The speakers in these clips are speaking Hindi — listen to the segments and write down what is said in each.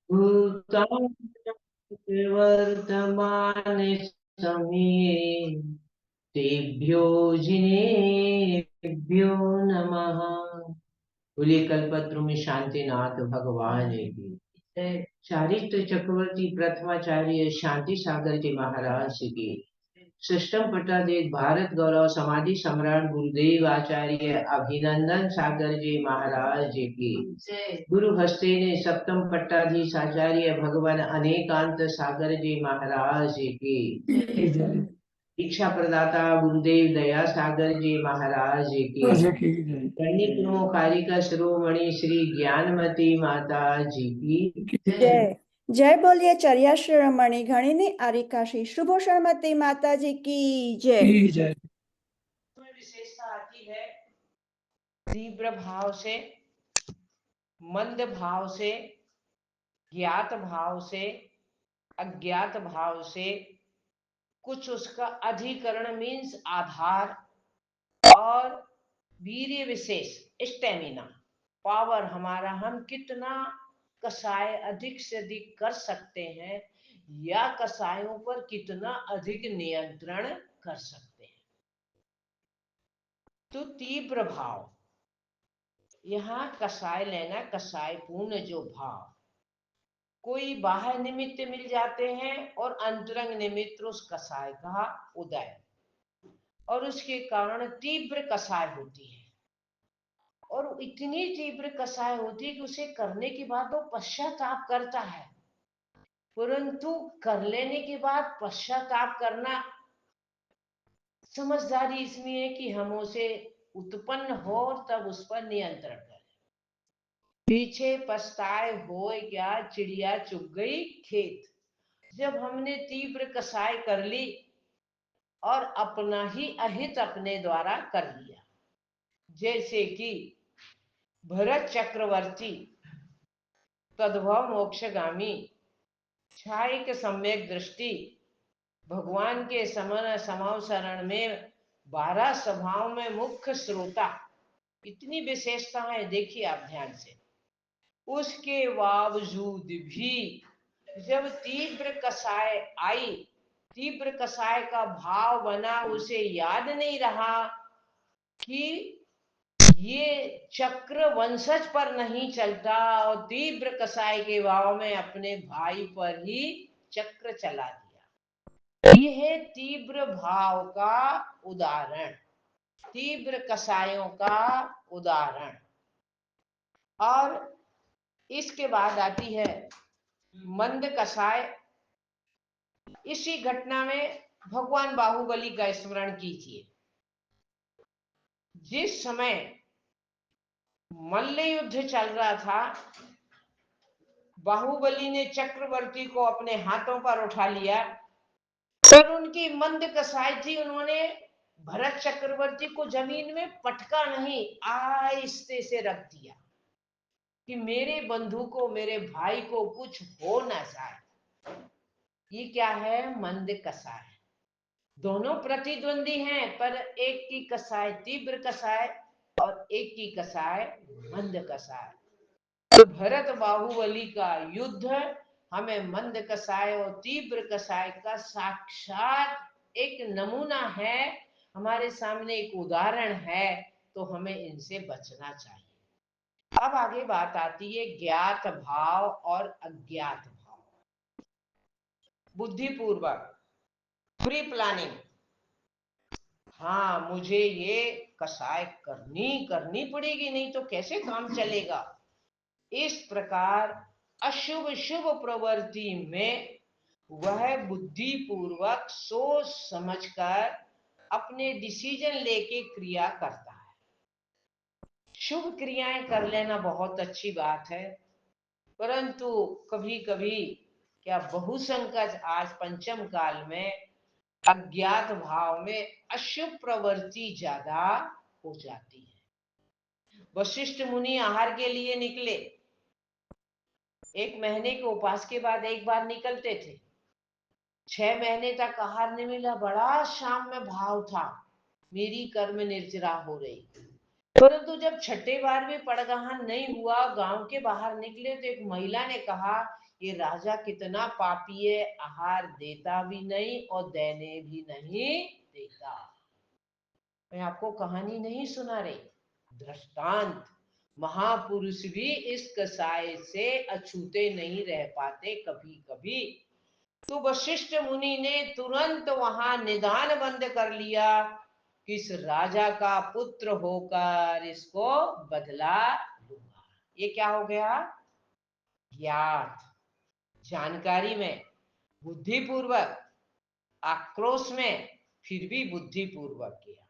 भूतानि वर्तमाने समये तेभ्यो जिनेभ्यो नमः। बोलिए कल्पत्रु में शांतिनाथ भगवान की जय। चारित्र चक्रवर्ती प्रथमाचार्य शांति सागर जी महाराज की। सिस्टम पट्टाधीश भारत गौरव समाधि सम्राट गुरुदेव आचार्य अभिनंदन सागर जी महाराज की जय। गुरु हस्ते ने सप्तम पट्टाधीश आचार्य भगवान अनेकांत सागर जी महाराज की जय। दीक्षा प्रदाता गुरुदेव दया सागर जी महाराज की पंडित कारिका शिरोमणि श्री ज्ञानमती माता जी की जय। जय। जय बोलिए चर्या शिरोमणि घणिनी आरिकाशी शुभोषणमती माता जी की जय। विशेषता आती है तीव्र भाव से, मंद भाव से, ज्ञात भाव से, अज्ञात भाव से, कुछ उसका अधिकरण मीन्स आधार, और वीर्य विशेष स्टेमिना पावर, हमारा हम कितना कसाय अधिक से अधिक कर सकते हैं या कसायों पर कितना अधिक नियंत्रण कर सकते हैं। तो तीव्र भाव, यहाँ कसाय लेना, कसाय पूर्ण जो भाव, कोई बाह्य निमित्त मिल जाते हैं और अंतरंग निमित्त उस कसाय का उदय, और उसके कारण तीव्र कसाय होती है। और इतनी तीव्र कसाय होती है कि उसे करने के बाद वो पश्चाताप करता है, परंतु कर लेने के बाद पश्चाताप करना, समझदारी इसमें है कि हम उसे उत्पन्न हो और तब उस पर नियंत्रण करें। पीछे पछताए हो क्या चिड़िया चुग गई खेत। जब हमने तीव्र कसाई कर ली और अपना ही अहित अपने द्वारा कर लिया, जैसे कि भरत चक्रवर्ती तद्भव मोक्षगामी छायिक सम्यक दृष्टि भगवान के समन समाव शरण में 12 सभाओं में मुख्य श्रोता, इतनी विशेषताएं देखिए आप ध्यान से। उसके बावजूद भी जब तीव्र कसाय आई, तीव्र कसाय का भाव बना, उसे याद नहीं रहा कि ये चक्र वंशज पर नहीं चलता, और तीव्र कसाय के भाव में अपने भाई पर ही चक्र चला दिया। यह है तीव्र भाव का उदाहरण, तीव्र कसायों का उदाहरण। और इसके बाद आती है मंद कसाय। इसी घटना में भगवान बाहुबली का स्मरण कीजिए। जिस समय मल्ल युद्ध चल रहा था, बाहुबली ने चक्रवर्ती को अपने हाथों पर उठा लिया, पर उनकी मंद कसाई थी, उन्होंने भरत चक्रवर्ती को जमीन में पटका नहीं, आहिस्ते से रख दिया कि मेरे बंधु को, मेरे भाई को कुछ हो ना जाए। ये क्या है? मंद कसाय। दोनों प्रतिद्वंदी हैं, पर एक की कसाय तीव्र कसाय और एक की कसाय मंद कसाय। तो भरत बाहुबली का युद्ध हमें मंद कसाय और तीव्र कसाय का साक्षात एक नमूना है, हमारे सामने एक उदाहरण है, तो हमें इनसे बचना चाहिए। अब आगे बात आती है ज्ञात भाव और अज्ञात भाव। बुद्धिपूर्वक प्री प्लानिंग, हाँ मुझे ये कसाय करनी पड़ेगी, नहीं तो कैसे काम चलेगा। इस प्रकार अशुभ शुभ प्रवृत्ति में वह बुद्धि पूर्वक सोच समझकर अपने डिसीजन लेके क्रिया करता है। शुभ क्रियाएं कर लेना बहुत अच्छी बात है, परंतु कभी कभी क्या बहुसंकट आज पंचम काल में अज्ञात भाव में अशुभ प्रवृत्ति ज्यादा हो जाती है। वशिष्ठ मुनि आहार के लिए निकले, 1 महीने के उपवास के बाद एक बार निकलते थे, 6 महीने तक आहार नहीं मिला, बड़ा शाम में भाव था, मेरी कर्म निर्जरा हो रही। परंतु जब छठे बार भी पड़गहन नहीं हुआ, गांव के बाहर निकले तो एक महिला ने कहा ये राजा कितना पापी है, आहार देता भी नहीं और देने भी नहीं देता। मैं आपको कहानी नहीं सुना रही, दृष्टांत। महापुरुष भी इस कसाय से अछूते नहीं रह पाते कभी कभी। तो वशिष्ठ मुनि ने तुरंत वहां निदान बंद कर लिया कि इस राजा का पुत्र होकर इसको बदला लूंगा। ये क्या हो गया? ज्ञात, जानकारी में, बुद्धिपूर्वक, आक्रोश में, फिर भी बुद्धिपूर्वक किया।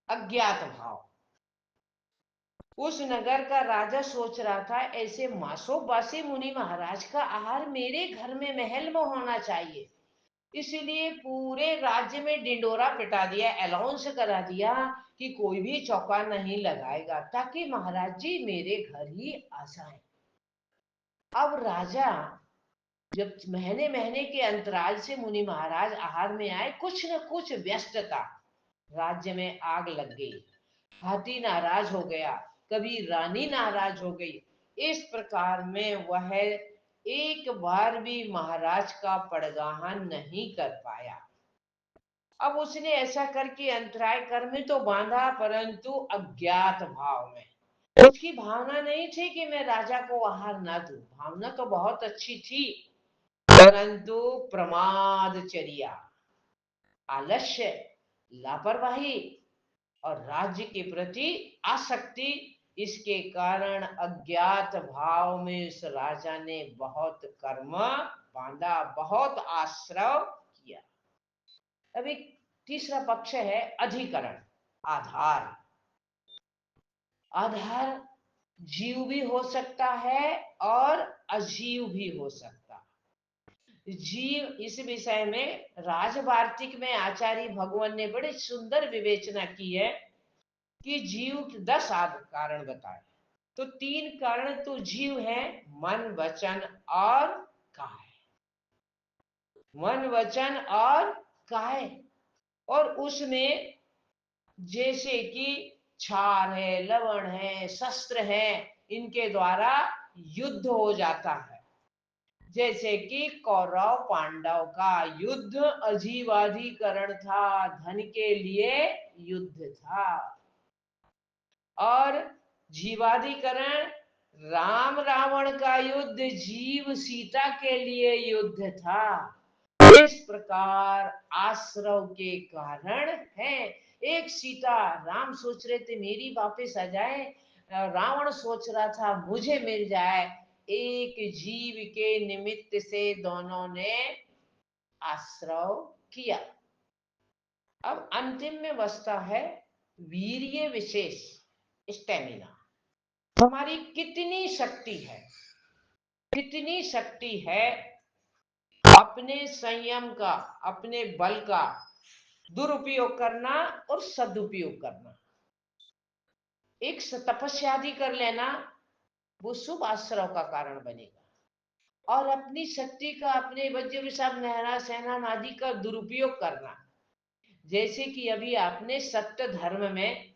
अज्ञात भाव। उस नगर का राजा सोच रहा था ऐसे मासोबासी मुनि महाराज का आहार मेरे घर में महल में होना चाहिए, इसलिए पूरे राज्य में डिंडोरा पिटा दिया, अनाउंस करा दिया कि कोई भी चौका नहीं लगाएगा, ताकि महाराज जी मेरे घर ही आ जाएं। अब राजा जब महीने महीने के अंतराल से मुनि महाराज आहार में आए, कुछ न कुछ व्यस्तता, राज्य में आग लग गई, हाथी नाराज हो गया, कभी रानी नाराज हो गई। इस प्रकार में वह एक बार भी महाराज का पड़गाहन नहीं कर पाया। अब उसने ऐसा करके अंतराय कर में तो बांधा, परंतु अज्ञात भाव में। उसकी भावना नहीं थी कि मैं राजा को आहार ना दूं, भावना तो बहुत अच्छी थी, परंतु प्रमादचर्या, आलस्य, लापरवाही और राज्य के प्रति आसक्ति, इसके कारण अज्ञात भाव में इस राजा ने बहुत कर्म बांधा, बहुत आश्रव किया। अभी तीसरा पक्ष है अधिकरण, आधार। आधार जीव भी हो सकता है और अजीव भी हो सकता है। जीव, इस विषय में राजवार्तिक में आचार्य भगवान ने बड़ी सुंदर विवेचना की है कि जीव 10 कारण बताए। तो 3 कारण तो जीव है, मन, वचन और काय। मन, वचन और काय। और उसमें जैसे कि क्षार है, लवण है, शस्त्र है, इनके द्वारा युद्ध हो जाता है। जैसे कि कौरव पांडव का युद्ध अजीवाधिकरण था, धन के लिए युद्ध था। और जीवाधिकरण राम रावण का युद्ध जीव सीता के लिए युद्ध था। इस प्रकार आश्रव के कारण है। एक सीता, राम सोच रहे थे मेरी वापस आ जाए, रावण सोच रहा था मुझे मिल जाए। एक जीव के निमित्त से दोनों ने आश्रव किया। अब अंतिम में बचता है वीर्य विशेष, स्टेमिना। हमारी कितनी शक्ति है, कितनी शक्ति है अपने संयम का, अपने बल का दुरुपयोग करना और सदुपयोग करना। एक तपस्या आदि कर लेना, वो शुभ आश्रव का कारण बनेगा। और अपनी शक्ति का, अपने वज्र विषाद नहरा सेना आदि का दुरुपयोग करना, जैसे कि अभी आपने सत्य धर्म में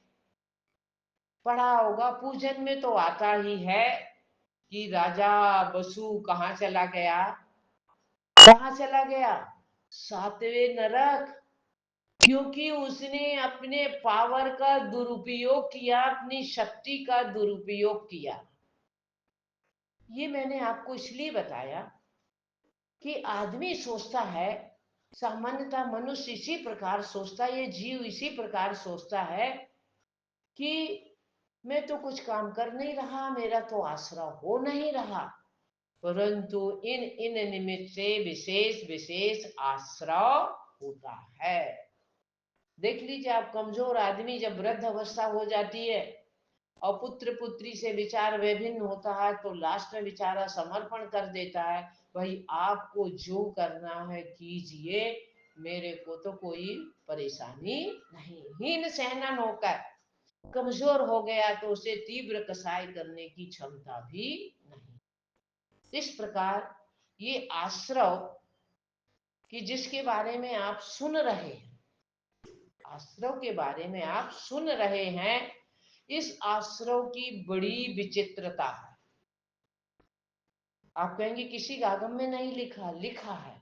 पढ़ा होगा, पूजन में तो आता ही है कि राजा बसु कहाँ चला गया, कहाँ चला गया? 7वें नरक। क्योंकि उसने अपने पावर का दुरुपयोग किया, अपनी शक्ति का दुरुपयोग किया। ये मैंने आपको इसलिए बताया कि आदमी सोचता है, सामान्यतः मनुष्य इसी प्रकार सोचता है, ये जीव इसी प्रकार सोचता है कि मैं तो कुछ काम कर नहीं रहा, मेरा तो आश्रय हो नहीं रहा, परंतु इन इन निमित्त से विशेष विशेष आश्रय होता है। देख लीजिए आप, कमजोर आदमी जब वृद्ध अवस्था हो जाती है और पुत्र पुत्री से विचार विभिन्न होता है, तो लास्ट में बेचारा समर्पण कर देता है, भाई आपको जो करना है कीजिए, मेरे को तो कोई परेशानी नहीं। हीन सहनन होकर कमजोर हो गया तो उसे तीव्र कसाई करने की क्षमता भी नहीं। इस प्रकार ये आश्रव कि जिसके बारे में आप सुन रहे हैं, आश्रव के बारे में आप सुन रहे हैं, इस आश्रव की बड़ी विचित्रता है। आप कहेंगे किसी आगम में नहीं लिखा, लिखा है।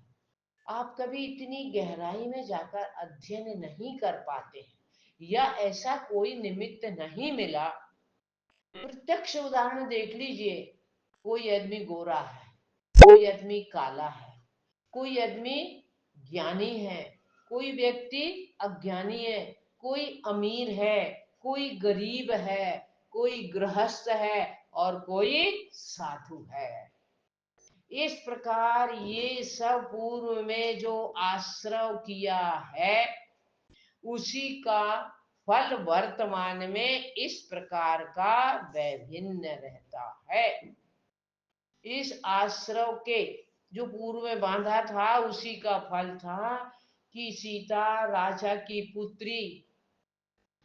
आप कभी इतनी गहराई में जाकर अध्ययन नहीं कर पाते हैं, या ऐसा कोई निमित्त नहीं मिला। प्रत्यक्ष उदाहरण देख लीजिए, कोई आदमी गोरा है, कोई आदमी काला है, कोई आदमी ज्ञानी है, कोई व्यक्ति अज्ञानी है, कोई अमीर है, कोई गरीब है, कोई गृहस्थ है और कोई साधु है। इस प्रकार ये सब पूर्व में जो आश्रव किया है, उसी का फल वर्तमान में इस प्रकार का वैभिन्न रहता है। इस आश्रव के जो पूर्व में बांधा था, उसी का फल था कि सीता राजा की पुत्री,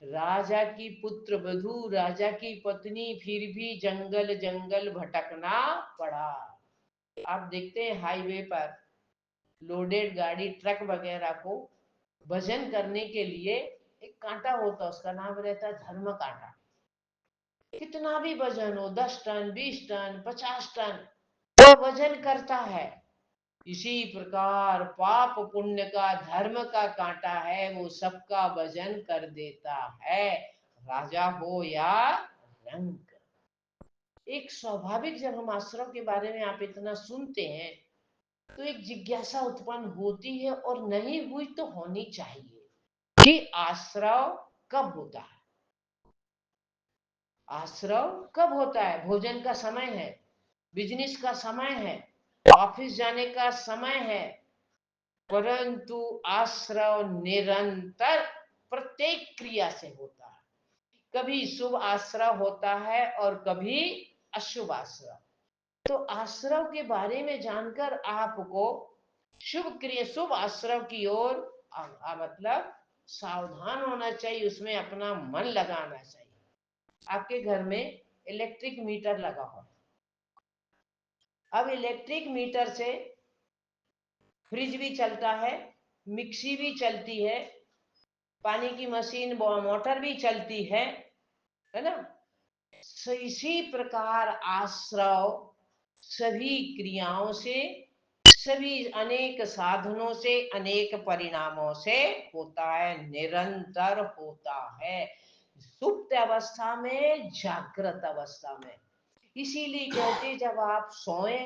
राजा की पुत्र वधू, राजा की पत्नी, फिर भी जंगल जंगल भटकना पड़ा। आप देखते हैं हाईवे पर लोडेड गाड़ी, ट्रक वगैरह को वजन करने के लिए एक कांटा होता है, उसका नाम रहता है धर्म कांटा। कितना भी वजन हो, 10 टन, 20 टन, 50 टन, वो वजन करता है। इसी प्रकार पाप पुण्य का, धर्म का कांटा है, वो सबका वजन कर देता है, राजा हो या रंक। एक स्वाभाविक, जब हम आश्रम के बारे में आप इतना सुनते हैं तो एक जिज्ञासा उत्पन्न होती है, और नहीं हुई तो होनी चाहिए, कि आश्रव कब होता है। आश्रव कब होता है? भोजन का समय है, बिजनेस का समय है, ऑफिस जाने का समय है, परंतु आश्रव निरंतर प्रत्येक क्रिया से होता है। कभी शुभ आश्रव होता है और कभी अशुभ आश्रव। तो आश्रव के बारे में जानकर आपको शुभ क्रिया, शुभ आश्रव की ओर मतलब सावधान होना चाहिए, उसमें अपना मन लगाना चाहिए। आपके घर में इलेक्ट्रिक मीटर लगा हो, अब इलेक्ट्रिक मीटर से फ्रिज भी चलता है, मिक्सी भी चलती है, पानी की मशीन, मोटर भी चलती है ना। इसी प्रकार आश्रव सभी क्रियाओं से, सभी अनेक साधनों से, अनेक परिणामों से होता है, निरंतर होता है, सुप्त अवस्था में, जागृत अवस्था में। इसीलिए कहते जब आप सोए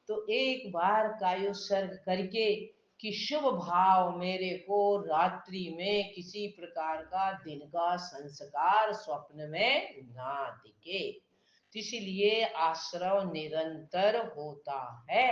तो एक बार कायोत्सर्ग करके कि शुभ भाव मेरे को रात्रि में किसी प्रकार का दिन का संस्कार स्वप्न में ना दिखे। इसीलिए आश्रव निरंतर होता है।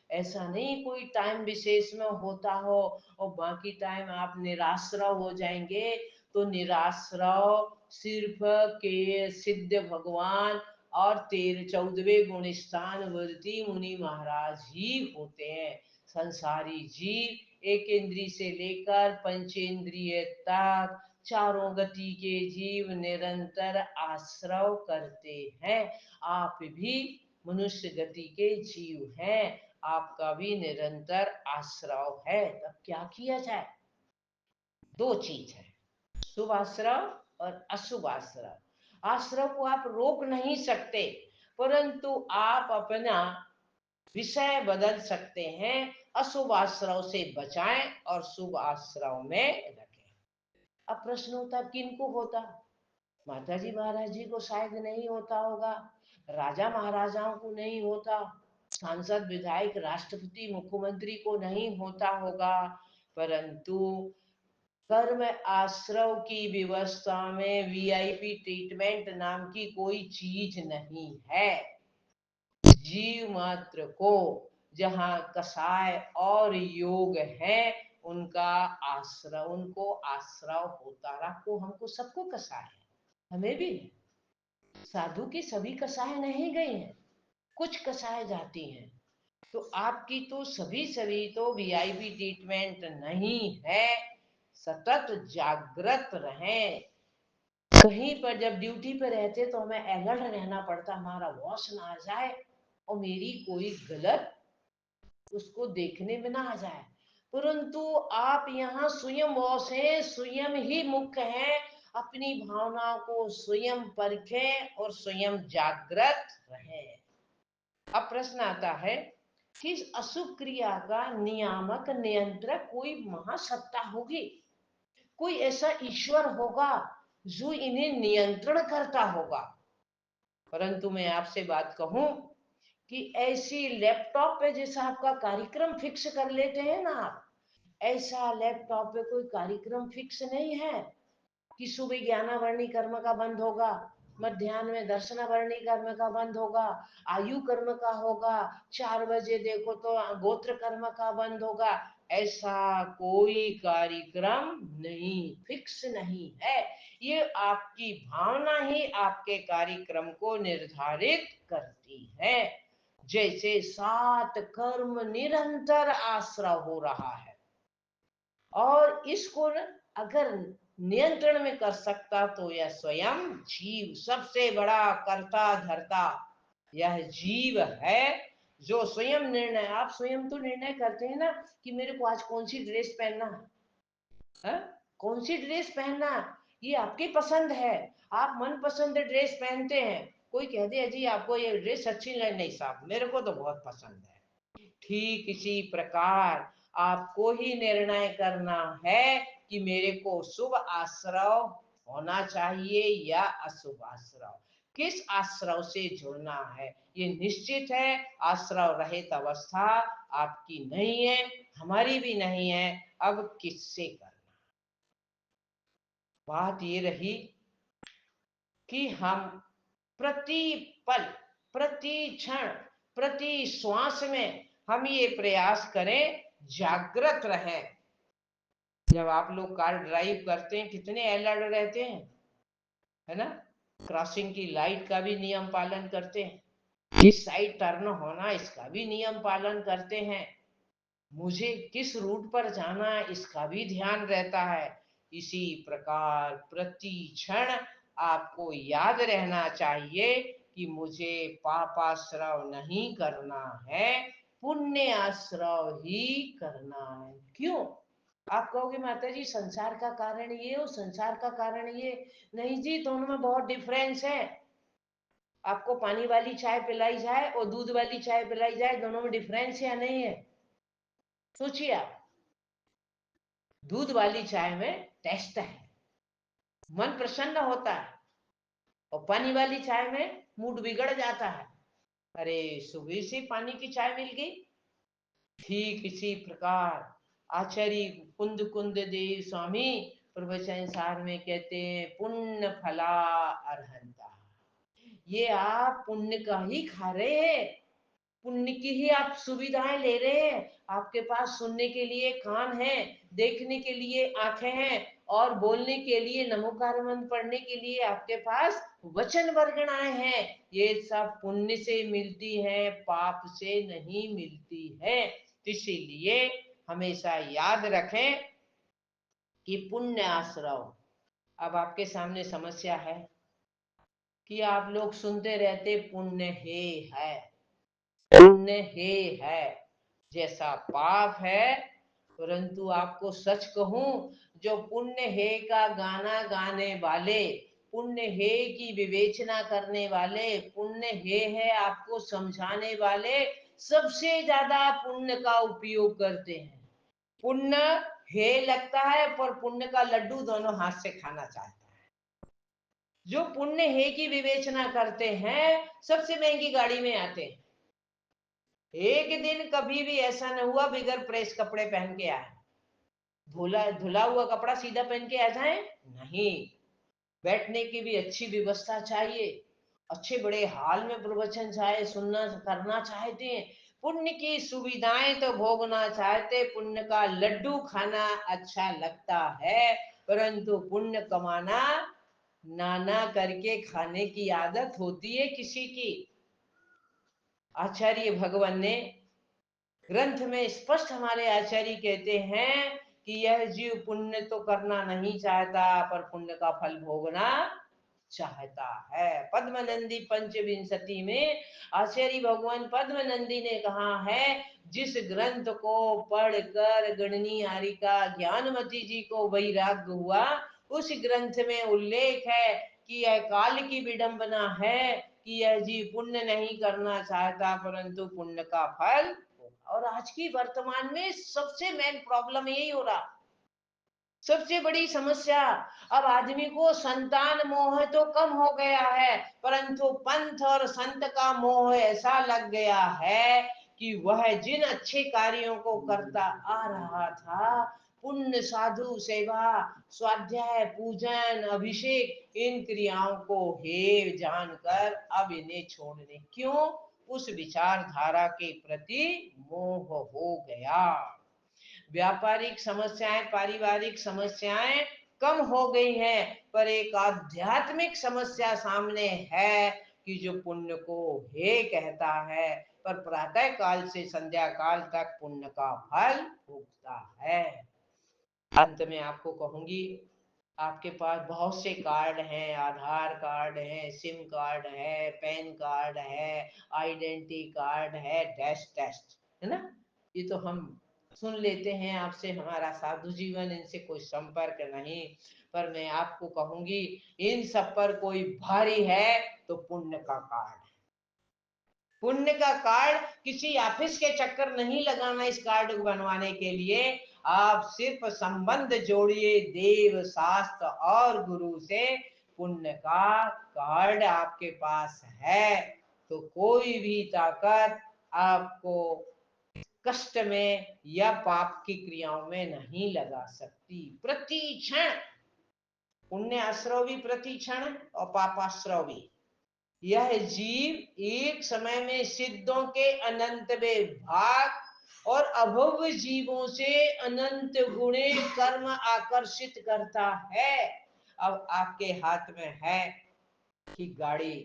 ऐसा नहीं कोई टाइम विशेष में होता हो और बाकी टाइम आप निराश्रव हो जाएंगे। तो निराश्रव सिर्फ के सिद्ध भगवान और 14वें गुण स्थान वर्ती मुनि महाराज ही होते हैं। संसारी जीव एक इंद्रिय से लेकर पंचेंद्रिय तक चारों गति के जीव निरंतर आश्रव करते हैं। आप भी मनुष्य गति के जीव हैं, आपका भी निरंतर आश्रव है। तब क्या किया जाए? दो चीज है, शुभ आश्रव और अशुभ आश्रव। आश्रव को आप रोक नहीं सकते, परंतु आप अपना विषय बदल सकते हैं। अशुभ आश्रव से बचाएं और शुभ आश्रव में रखें। अब प्रश्न होता किनको होता? माता जी महाराज जी को शायद नहीं होता होगा, राजा महाराजाओं को नहीं होता, सांसद विधायक राष्ट्रपति मुख्यमंत्री को नहीं होता होगा, परंतु कर्म आश्रव की व्यवस्था में वीआईपी ट्रीटमेंट नाम की कोई चीज नहीं है। जीव मात्र को जहाँ कषाय और योग है उनका आश्रव, उनको आश्रव होता रहा। को हमको सबको कषाय है, हमें भी है। साधु की सभी कषाय नहीं गई हैं, कुछ कषाय जाती हैं। तो आपकी तो सभी तो वीआईपी ट्रीटमेंट नहीं है। सतत जागृत रहें। कहीं पर जब ड्यूटी पर रहते तो हमें अलर्ट रहना पड़ता, हमारा बॉस ना आ जाए और मेरी कोई गलत उसको देखने में ना आ जाए। परंतु आप यहाँ स्वयं बॉस हैं, स्वयं ही मुख्य हैं। अपनी भावनाओं को स्वयं परखें और स्वयं जागृत रहें। अब प्रश्न आता है कि इस अशुभ क्रिया का नियामक नियंत्रक कोई महासत्ता होगी, कोई ऐसा ईश्वर होगा जो इन्हें नियंत्रण करता होगा। परंतु मैं आपसे बात कहूं कि ऐसी लैपटॉप पे जैसा आपका कार्यक्रम फिक्स कर लेते हैं ना आप, ऐसा लैपटॉप पे कोई कार्यक्रम फिक्स नहीं है कि सुबह ज्ञानावर्णी कर्म का बंद होगा, मध्याह्न में दर्शनावर्णी कर्म का बंद होगा, आयु कर्म का होगा, 4 बजे देखो तो गोत्र कर्म का बंद होगा। ऐसा कोई कार्यक्रम नहीं, फिक्स नहीं है। ये आपकी भावना ही आपके कार्यक्रम को निर्धारित करती है। जैसे 7 कर्म निरंतर आश्रय हो रहा है, और इसको अगर नियंत्रण में कर सकता तो यह स्वयं जीव, सबसे बड़ा कर्ता धर्ता यह जीव है, जो स्वयं निर्णय, आप स्वयं तो निर्णय करते हैं ना कि मेरे को आज कौन सी ड्रेस पहनना है, कौन सी ड्रेस पहनना, ये आपकी पसंद है, आप मनपसंद ड्रेस पहनते हैं। कोई कह दे जी आपको ये ड्रेस अच्छी नहीं साहब मेरे को तो बहुत पसंद है। ठीक इसी प्रकार आपको ही निर्णय करना है कि मेरे को शुभ आश्रय होना चाहिए या अशुभ आश्रय, किस आश्रय से जुड़ना है। ये निश्चित है आश्रय रहित अवस्था आपकी नहीं है, हमारी भी नहीं है। अब किससे करना, बात ये रही कि हम प्रति पल, प्रति क्षण, प्रति श्वास में हम ये प्रयास करें जागृत रहें। जब आप लोग कार ड्राइव करते हैं कितने अलर्ट रहते हैं, है ना, क्रॉसिंग की लाइट का भी नियम पालन करते हैं, किस साइड टर्न होना इसका भी नियम पालन करते हैं, मुझे किस रूट पर जाना इसका भी ध्यान रहता है। इसी प्रकार प्रति क्षण आपको याद रहना चाहिए कि मुझे पापाश्रय नहीं करना है, पुण्य आश्रय ही करना है। क्यों? आप कहोगे माता जी संसार का कारण ये और संसार का कारण ये, नहीं जी, दोनों में बहुत डिफरेंस है। आपको पानी वाली चाय पिलाई जाए और दूध वाली चाय पिलाई जाए, दोनों में डिफरेंस है या नहीं है? सोचिए आप, दूध वाली चाय में टेस्ट है, मन प्रसन्न होता है, और पानी वाली चाय में मूड बिगड़ जाता है, अरे सुबह से पानी की चाय मिल गई। ठीक इसी प्रकार आचार्य कुंद कुंद देव स्वामी प्रवचन सार में कहते हैं पुण्य फला अर्हंता, ये आप पुण्य का ही खा रहे हैं, पुण्य की ही आप सुविधाएं ले रहे हैं। आपके पास सुनने के लिए कान है, देखने के लिए आंखें हैं, और बोलने के लिए नमोकार मंत्र पढ़ने के लिए आपके पास वचन वर्गणाएं हैं। ये सब पुण्य से मिलती है, पाप से नहीं मिलती है। इसीलिए हमेशा याद रखें कि पुण्य आश्रय। अब आपके सामने समस्या है कि आप लोग सुनते रहते पुण्य है, पुण्य है, जैसा पाप है। परंतु आपको सच कहूं, जो पुण्य है का गाना गाने वाले, पुण्य है की विवेचना करने वाले, पुण्य है आपको समझाने वाले, सबसे ज्यादा पुण्य का उपयोग करते हैं। पुण्य है लगता है पर पुण्य का लड्डू दोनों हाथ से खाना चाहता है। जो पुण्य है की विवेचना करते हैं सबसे महंगी गाड़ी में आते हैं। एक दिन कभी भी ऐसा न हुआ बिगर प्रेस कपड़े पहन के आए, धुला हुआ कपड़ा सीधा पहन के आ जाए, नहीं, बैठने की भी अच्छी व्यवस्था चाहिए, अच्छे बड़े हाल में प्रवचन चाहे सुनना करना चाहते हैं, पुण्य की सुविधाएं तो भोगना चाहते, पुण्य का लड्डू खाना अच्छा लगता है, परंतु पुण्य कमाना नाना करके खाने की आदत होती है किसी की। आचार्य भगवान ने ग्रंथ में स्पष्ट हमारे आचार्य कहते हैं कि यह जीव पुण्य तो करना नहीं चाहता पर पुण्य का फल भोगना चाहता है। पद्मनंदी पंचविंशति में आचार्य भगवान पद्मनंदी ने कहा है, जिस ग्रंथ को पढ़कर गणनी आरिका ज्ञानमती जी को वैराग्य हुआ, उस ग्रंथ में उल्लेख है कि यह काल की विडंबना है कि यह जीव पुण्य नहीं करना चाहता, परंतु पुण्य का फल। और आज की वर्तमान में सबसे मेन प्रॉब्लम यही हो रहा, सबसे बड़ी समस्या। अब आदमी को संतान मोह तो कम हो गया है, परंतु पंथ और संत का मोह ऐसा लग गया है कि वह जिन अच्छे कार्यों को करता आ रहा था, पुण्य, साधु सेवा, स्वाध्याय, पूजन, अभिषेक, इन क्रियाओं को हे जानकर अब इन्हें छोड़ने, क्यों? उस विचारधारा के प्रति मोह हो गया। व्यापारिक समस्याएं, पारिवारिक समस्याएं कम हो गई हैं, पर एक आध्यात्मिक समस्या सामने है कि जो पुण्य को हे कहता है, पर प्रातः काल से संध्या काल तक पुण्य का फल भोगता है। अंत में आपको कहूंगी, आपके पास बहुत से कार्ड हैं, आधार कार्ड है, सिम कार्ड है, पैन कार्ड है, आइडेंटिटी कार्ड है, डैश टेस्ट है ना, ये तो हम सुन लेते हैं आपसे, हमारा साधु जीवन इनसे कोई संपर्क नहीं। पर मैं आपको कहूंगी, इन सब पर कोई भारी है तो पुण्य का कार्ड। पुण्य का कार्ड, किसी ऑफिस के चक्कर नहीं लगाना इस कार्ड को बनवाने के लिए। आप सिर्फ संबंध जोड़िए देव, शास्त्र और गुरु से। पुण्य का कार्ड आपके पास है तो कोई भी ताकत आपको कष्ट में या पाप की क्रियाओं में नहीं लगा सकती। प्रति क्षण पुण्य आश्रव भी प्रति क्षण और पापाश्रव भी। यह जीव एक समय में सिद्धों के अनंत भाग और अभव्य जीवों से अनंत गुणे कर्म आकर्षित करता है। अब आपके हाथ में है कि गाड़ी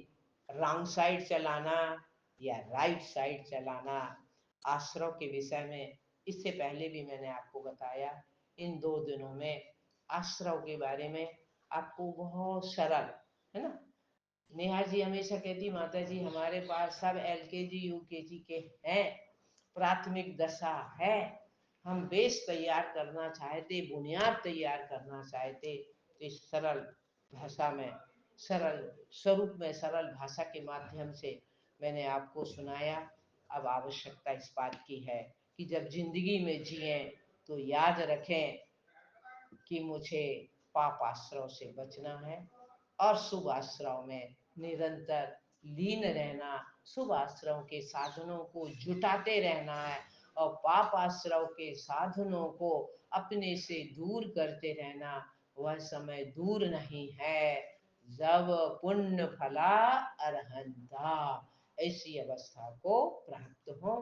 रॉन्ग साइड चलाना या राइट साइड चलाना। आश्रव के विषय में इससे पहले भी मैंने आपको बताया, इन 2 दिनों में आश्रव के बारे में आपको बहुत सरल, है ना। नेहा जी हमेशा कहती, माता जी हमारे पास सब LKG UKG के हैं, प्राथमिक दशा है, हम बेस तैयार करना चाहते, बुनियाद तैयार करना चाहते, तो इस सरल भाषा में, सरल स्वरूप में, सरल भाषा के माध्यम से मैंने आपको सुनाया। अब आवश्यकता इस बात की है कि जब जिंदगी में जिए तो याद रखें कि मुझे पाप आश्रव से बचना है और शुभ आश्रव में निरंतर लीन रहना, शुभ आश्रव के साधनों को जुटाते रहना है और पाप आश्रव के साधनों को अपने से दूर करते रहना। वह समय दूर नहीं है जब पुण्य फला अरहंता ऐसी अवस्था को प्राप्त हो।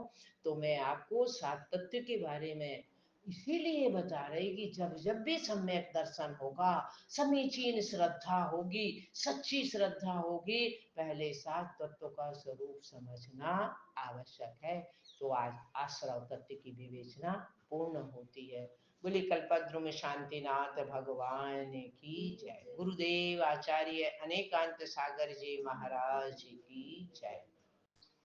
तो मैं आपको 7 तत्व के बारे में इसीलिए बता रही कि जब जब भी सम्यक दर्शन होगा, समीचीन श्रद्धा होगी, सच्ची श्रद्धा होगी, पहले 7 तत्वों का स्वरूप समझना आवश्यक है। तो आज आश्रव तत्व की विवेचना पूर्ण होती है। बोले कल्पद्रुम शांतिनाथ भगवान की जय। गुरुदेव आचार्य अनेकांत सागर जी महाराज की जय।